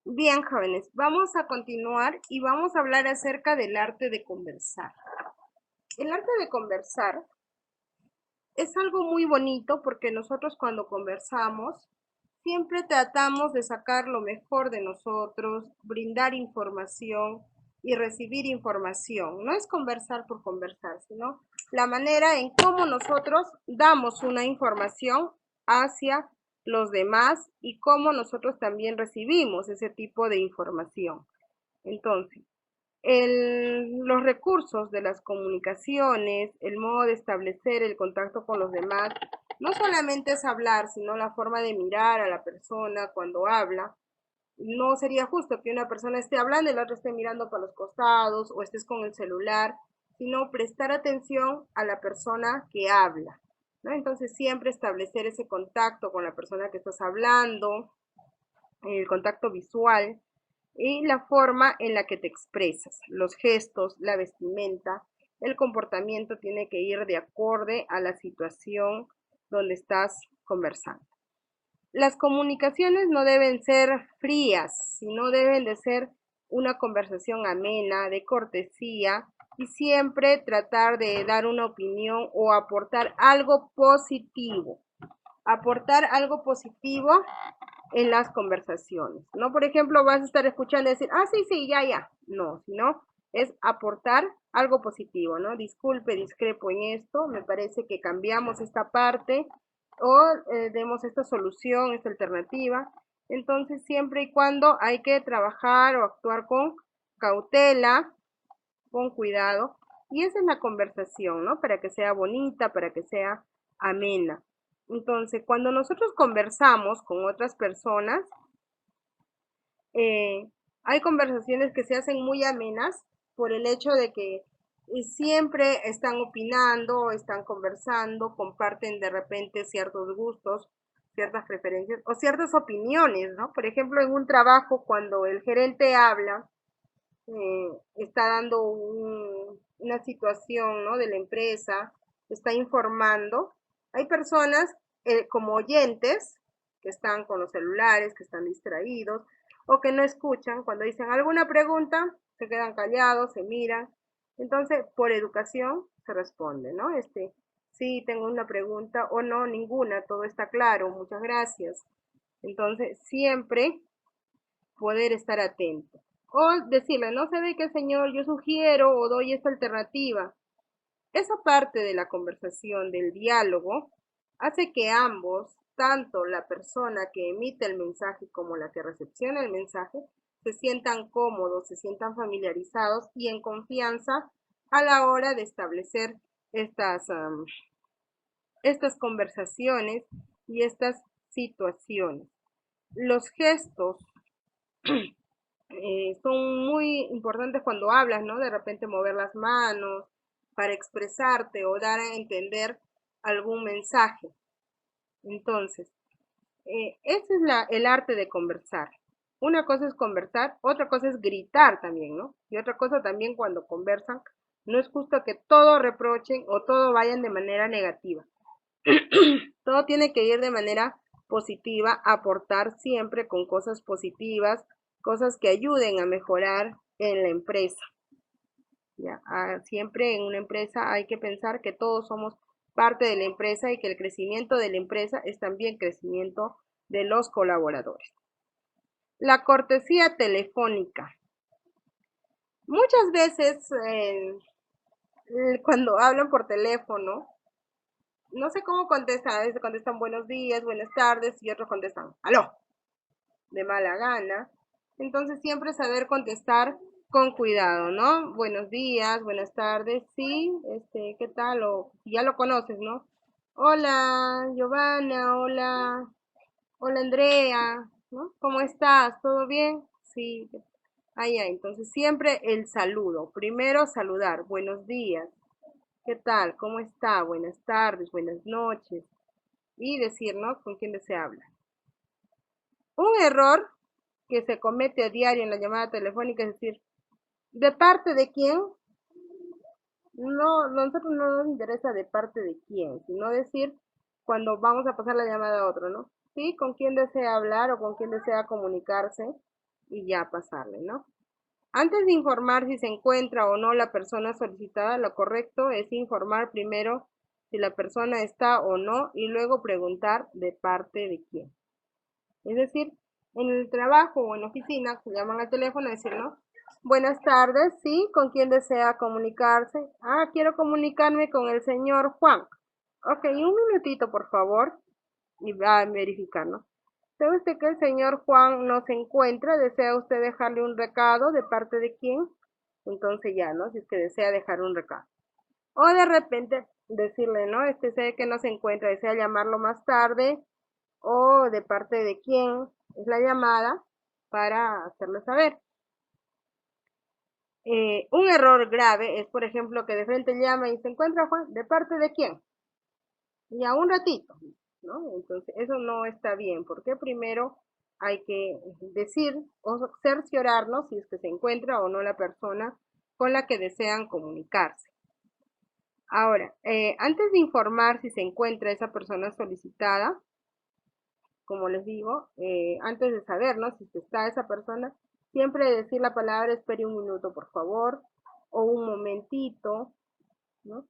Bien, jóvenes, vamos a continuar y vamos a hablar acerca del arte de conversar. El arte de conversar es algo muy bonito porque nosotros cuando conversamos siempre tratamos de sacar lo mejor de nosotros, brindar información y recibir información. No es conversar por conversar, sino la manera en cómo nosotros damos una información hacia los demás y cómo nosotros también recibimos ese tipo de información. Entonces, los recursos de las comunicaciones, el modo de establecer el contacto con los demás, no solamente es hablar, sino la forma de mirar a la persona cuando habla. No sería justo que una persona esté hablando y la otra esté mirando para los costados o estés con el celular, sino prestar atención a la persona que habla, ¿no? Entonces siempre establecer ese contacto con la persona que estás hablando, el contacto visual, y la forma en la que te expresas, los gestos, la vestimenta, el comportamiento tiene que ir de acorde a la situación donde estás conversando. Las comunicaciones no deben ser frías, sino deben de ser una conversación amena, de cortesía y siempre tratar de dar una opinión o aportar algo positivo. Aportar algo positivo en las conversaciones. No, por ejemplo, vas a estar escuchando y decir, ah, sí, sí, ya, ya. No, sino es aportar algo positivo, ¿no? Disculpe, discrepo en esto, me parece que cambiamos esta parte o demos esta solución, esta alternativa. Entonces, siempre y cuando hay que trabajar o actuar con cautela, con cuidado, y esa es la conversación, ¿no? Para que sea bonita, para que sea amena. Entonces, cuando nosotros conversamos con otras personas, eh, hay conversaciones que se hacen muy amenas por el hecho de que siempre están opinando, están conversando, comparten de repente ciertos gustos, ciertas preferencias o ciertas opiniones, ¿no? Por ejemplo, en un trabajo, cuando el gerente habla, está dando una situación, ¿no?, de la empresa, está informando. Hay personas como oyentes que están con los celulares, que están distraídos o que no escuchan. Cuando dicen alguna pregunta, se quedan callados, se miran. Entonces, por educación se responde, ¿no? Sí, tengo una pregunta o no, ninguna, todo está claro, muchas gracias. Entonces, siempre poder estar atento. O decirle, no se ve que señor, yo sugiero o doy esta alternativa. Esa parte de la conversación, del diálogo, hace que ambos, tanto la persona que emite el mensaje como la que recepciona el mensaje, se sientan cómodos, se sientan familiarizados y en confianza a la hora de establecer estas conversaciones y estas situaciones. Los gestos son muy importantes cuando hablas, ¿no? De repente mover las manos para expresarte o dar a entender algún mensaje. Entonces, ese es el arte de conversar. Una cosa es conversar, otra cosa es gritar también, ¿no? Y otra cosa también cuando conversan, no es justo que todo reprochen o todo vayan de manera negativa. Todo tiene que ir de manera positiva, aportar siempre con cosas positivas, cosas que ayuden a mejorar en la empresa. ¿Ya? Siempre en una empresa hay que pensar que todos somos parte de la empresa y que el crecimiento de la empresa es también crecimiento de los colaboradores. La cortesía telefónica. Muchas veces cuando hablan por teléfono, no sé cómo contestan, a veces contestan buenos días, buenas tardes y otros contestan aló, de mala gana. Entonces siempre saber contestar con cuidado, ¿no? Buenos días, buenas tardes, sí, ¿qué tal? O ya lo conoces, ¿no? Hola, Giovanna, hola Andrea, ¿no? ¿Cómo estás? ¿Todo bien? Sí. Entonces siempre el saludo. Primero saludar, buenos días, ¿qué tal? ¿Cómo está? Buenas tardes, buenas noches. Y decir, ¿no? ¿Con quién se habla? Un error que se comete a diario en la llamada telefónica es decir, ¿de parte de quién? No, nosotros no nos interesa de parte de quién, sino decir cuando vamos a pasar la llamada a otro, ¿no? Sí, con quién desea hablar o con quién desea comunicarse. y ya pasarle, ¿no? Antes de informar si se encuentra o no la persona solicitada, lo correcto es informar primero si la persona está o no y luego preguntar de parte de quién. Es decir, en el trabajo o en la oficina, se llaman al teléfono y decir, ¿no? Buenas tardes, sí, ¿con quién desea comunicarse? Ah, quiero comunicarme con el señor Juan. Ok, un minutito, por favor, y va a verificar, ¿no? ¿Sabe usted que el señor Juan no se encuentra? ¿Desea usted dejarle un recado? ¿De parte de quién? Entonces ya, ¿no? Si es que desea dejar un recado. O de repente decirle, ¿no? Este sé que no se encuentra, desea llamarlo más tarde o de parte de quién es la llamada para hacerle saber. Un error grave es, por ejemplo, que de frente llama y se encuentra Juan, ¿de parte de quién? Y a un ratito, ¿no? Entonces, eso no está bien, porque primero hay que decir o cerciorarnos si es que se encuentra o no la persona con la que desean comunicarse. Ahora, antes de informar si se encuentra esa persona solicitada, como les digo, antes de saber, ¿no? Si está esa persona, siempre decir la palabra espere un minuto, por favor, o un momentito, ¿no?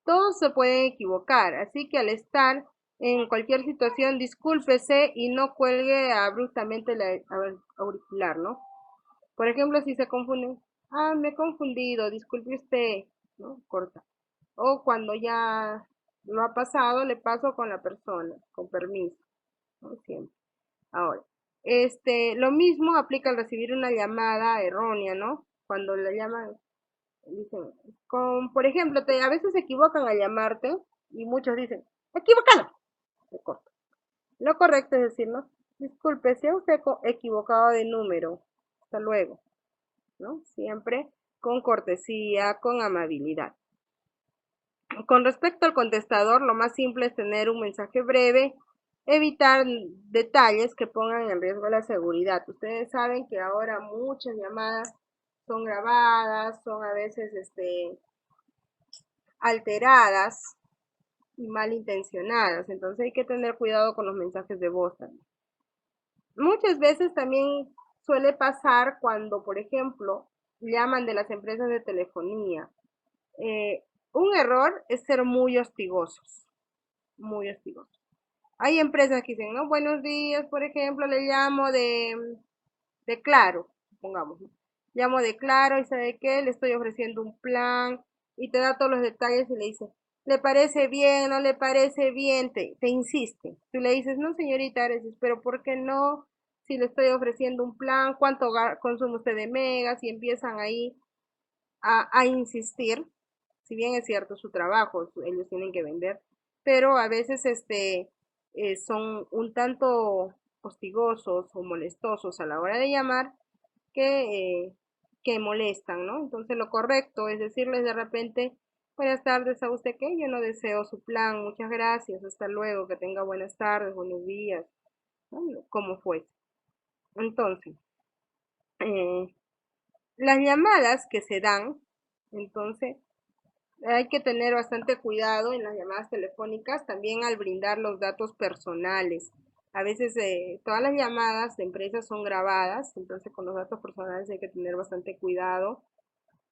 Todos se pueden equivocar, así que al estar en cualquier situación, discúlpese y no cuelgue abruptamente la auricular, ¿no? Por ejemplo, si se confunden, ah, me he confundido, disculpe usted, ¿no? Corta. O cuando ya lo ha pasado, le paso con la persona, con permiso, ¿no? Siempre. Ahora, lo mismo aplica al recibir una llamada errónea, ¿no? Cuando la llaman, dicen, por ejemplo, a veces se equivocan al llamarte y muchos dicen, equivocado, se corta. Lo correcto es decir, ¿no? Disculpe, si ha usted equivocado de número, hasta luego, ¿no? Siempre con cortesía, con amabilidad. Con respecto al contestador, lo más simple es tener un mensaje breve, evitar detalles que pongan en riesgo la seguridad. Ustedes saben que ahora muchas llamadas son grabadas, son a veces alteradas y malintencionadas, entonces hay que tener cuidado con los mensajes de voz también. Muchas veces también suele pasar cuando, por ejemplo, llaman de las empresas de telefonía. Eh, un error es ser muy hostigosos, muy hostigosos. Hay empresas que dicen, no, buenos días, por ejemplo, le llamo de Claro, supongamos, ¿no? Llamo de Claro y sabe qué, le estoy ofreciendo un plan y te da todos los detalles y le dice, ¿le parece bien? ¿No le parece bien? Te insiste. Tú le dices, no, señorita, pero ¿por qué no? Si le estoy ofreciendo un plan, ¿cuánto consume usted de megas? Y empiezan ahí a insistir, si bien es cierto su trabajo, ellos tienen que vender, pero a veces son un tanto hostigosos o molestosos a la hora de llamar que molestan, ¿no? Entonces lo correcto es decirles de repente, buenas tardes, ¿a usted qué? Yo no deseo su plan, muchas gracias, hasta luego, que tenga buenas tardes, buenos días, ¿no? Como fuese. Entonces, eh, las llamadas que se dan, entonces, hay que tener bastante cuidado en las llamadas telefónicas, también al brindar los datos personales. A veces todas las llamadas de empresas son grabadas, entonces con los datos personales hay que tener bastante cuidado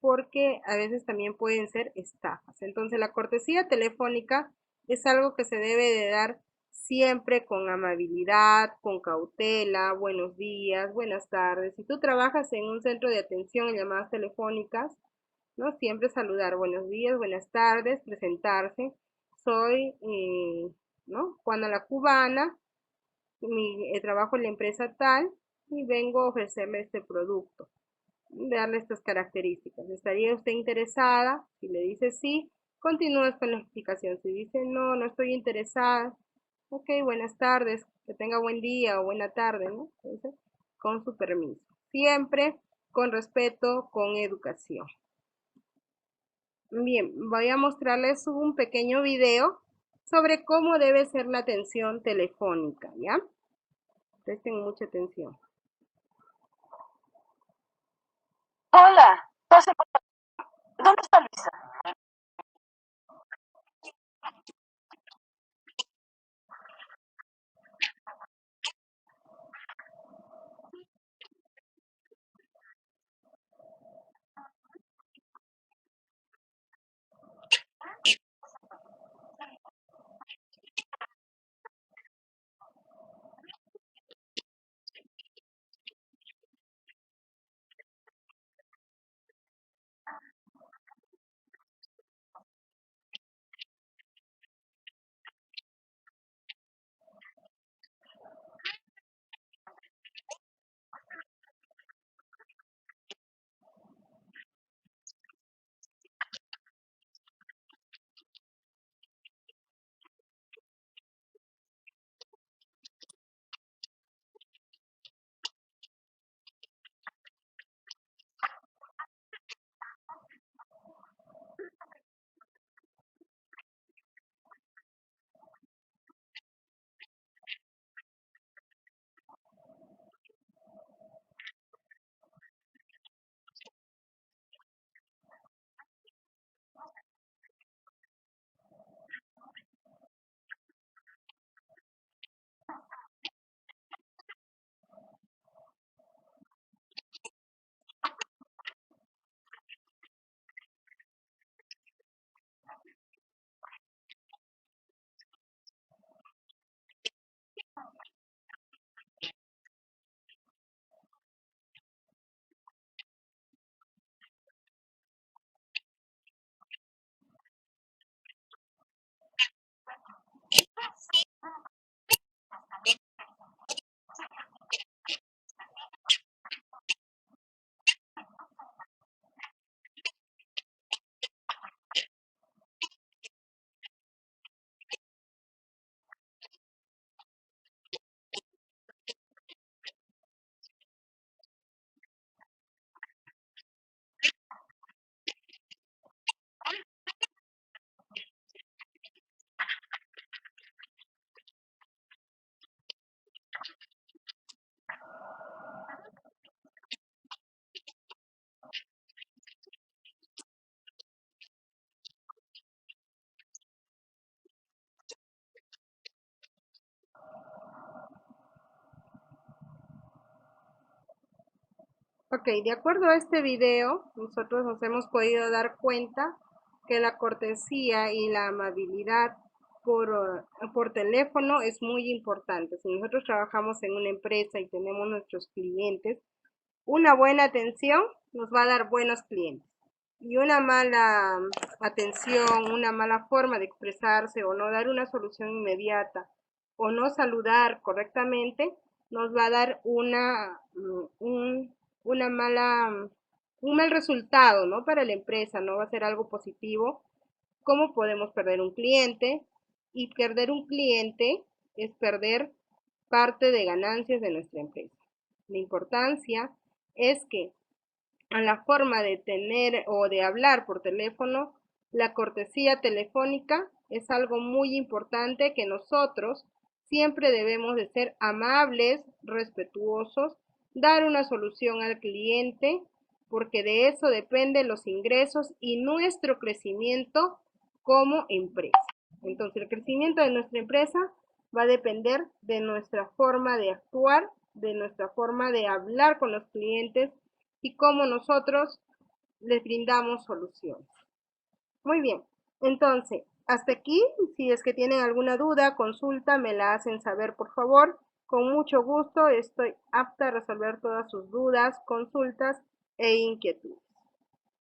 porque a veces también pueden ser estafas. Entonces la cortesía telefónica es algo que se debe de dar siempre con amabilidad, con cautela, buenos días, buenas tardes. Si tú trabajas en un centro de atención en llamadas telefónicas, ¿no? Siempre saludar, buenos días, buenas tardes, presentarse. Soy, ¿no? Juana la Cubana, trabajo en la empresa tal y vengo a ofrecerle este producto, darle estas características. ¿Estaría usted interesada? Si le dice sí, continúas con la explicación. Si dice no, no estoy interesada, ok, buenas tardes, que tenga buen día o buena tarde, ¿no? Entonces, con su permiso. Siempre con respeto, con educación. Bien, voy a mostrarles un pequeño video sobre cómo debe ser la atención telefónica, ¿ya? Presten mucha atención. Hola, ¿dónde está Luisa? Ok, de acuerdo a este video, nosotros nos hemos podido dar cuenta que la cortesía y la amabilidad por teléfono es muy importante. Si nosotros trabajamos en una empresa y tenemos nuestros clientes, una buena atención nos va a dar buenos clientes. Y una mala atención, una mala forma de expresarse o no dar una solución inmediata o no saludar correctamente, nos va a dar una un mal resultado, ¿no? Para la empresa, no va a ser algo positivo. ¿Cómo podemos perder un cliente? Y perder un cliente es perder parte de ganancias de nuestra empresa. La importancia es que a la forma de tener o de hablar por teléfono, la cortesía telefónica es algo muy importante que nosotros siempre debemos de ser amables, respetuosos, dar una solución al cliente, porque de eso dependen los ingresos y nuestro crecimiento como empresa. Entonces, el crecimiento de nuestra empresa va a depender de nuestra forma de actuar, de nuestra forma de hablar con los clientes y cómo nosotros les brindamos soluciones. Muy bien, entonces, hasta aquí, si es que tienen alguna duda, consulta, me la hacen saber, por favor. Con mucho gusto, estoy apta a resolver todas sus dudas, consultas e inquietudes.